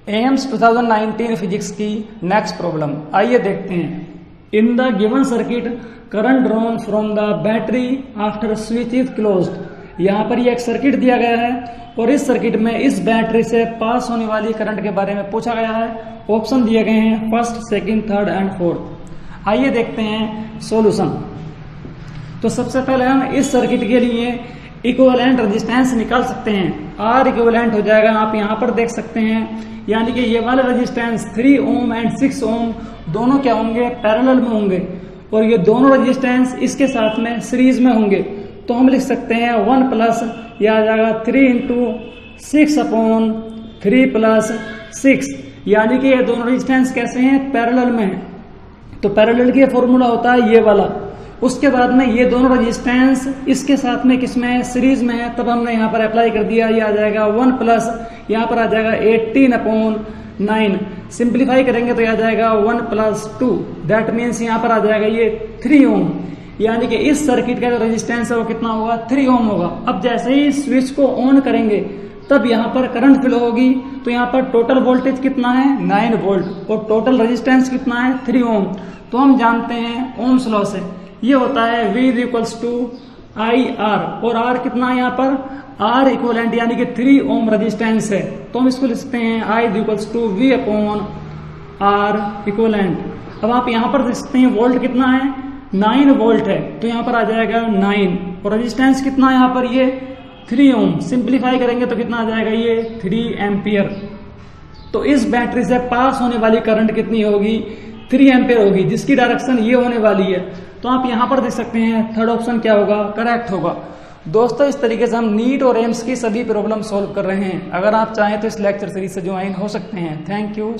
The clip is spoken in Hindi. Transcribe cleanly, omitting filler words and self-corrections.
एम्स 2019 फिजिक्स की नेक्स्ट प्रॉब्लम आइए देखते हैं। In the given circuit current drawn from the battery after switch is closed. यहाँ पर ये एक सर्किट दिया गया है और इस सर्किट में इस बैटरी से पास होने वाली करंट के बारे में पूछा गया है। ऑप्शन दिए गए हैं first, second, third and fourth. आइए देखते हैं सॉल्यूशन। तो सबसे पहले हम इस सर्किट के लिए इक्विवेलेंट रेजिस्टेंस निकाल सकते हैं। आर इक्विवेलेंट हो जाएगा, आप यहाँ पर देख सकते हैं, यानी कि ये वाले रेजिस्टेंस 3 ओम एंड 6 ओम दोनों क्या होंगे, पैरेलल में होंगे और ये दोनों रेजिस्टेंस इसके साथ में सीरीज में होंगे। तो हम लिख सकते हैं 1 प्लस यह आ जाएगा 3 इंटू 6 अपॉन 3 प्लस 6, यानी कि ये दोनों रेजिस्टेंस कैसे हैं, पैरेलल में है। तो पैरेलल की फॉर्मूला होता है ये वाला। उसके बाद में ये दोनों रेजिस्टेंस इसके साथ में किसमें है, सीरीज में है। तब हमने यहाँ पर अप्लाई कर दिया, ये आ जाएगा 1 प्लस यहाँ पर आ जाएगा 18 अपॉन 9। सिंप्लीफाई करेंगे तो यह आ जाएगा 1 प्लस 2, दैट मीन्स यहाँ पर आ जाएगा ये 3 ओम, यानी कि इस सर्किट का जो रेजिस्टेंस है वो कितना होगा, 3 ओम होगा। अब जैसे ही स्विच को ऑन करेंगे तब यहाँ पर करंट फ्लो होगी, तो यहाँ पर टोटल वोल्टेज कितना है, 9 वोल्ट और टोटल रेजिस्टेंस कितना है, 3 ओम। तो हम जानते हैं ओम्स लॉ से ये होता है V equals to I R, और R कितना है यहाँ पर, R इक्वलेंट यानी कि 3 ओम रेजिस्टेंस है। तो हम इसको लिखते हैं I equals to V upon R equivalent. अब आप यहाँ पर देख सकते हैं वोल्ट कितना है, 9 वोल्ट है, तो यहाँ पर आ जाएगा 9 और रेजिस्टेंस कितना है यहाँ पर, ये 3 ओम। सिंप्लीफाई करेंगे तो कितना आ जाएगा, ये 3 एम्पियर। तो इस बैटरी से पास होने वाली करंट कितनी होगी, 3 एम्पियर होगी, जिसकी डायरेक्शन ये होने वाली है। तो आप यहां पर देख सकते हैं थर्ड ऑप्शन क्या होगा, करेक्ट होगा। दोस्तों इस तरीके से हम नीट और एम्स की सभी प्रॉब्लम सॉल्व कर रहे हैं। अगर आप चाहें तो इस लेक्चर सीरीज से ज्वाइन हो सकते हैं। Thank you.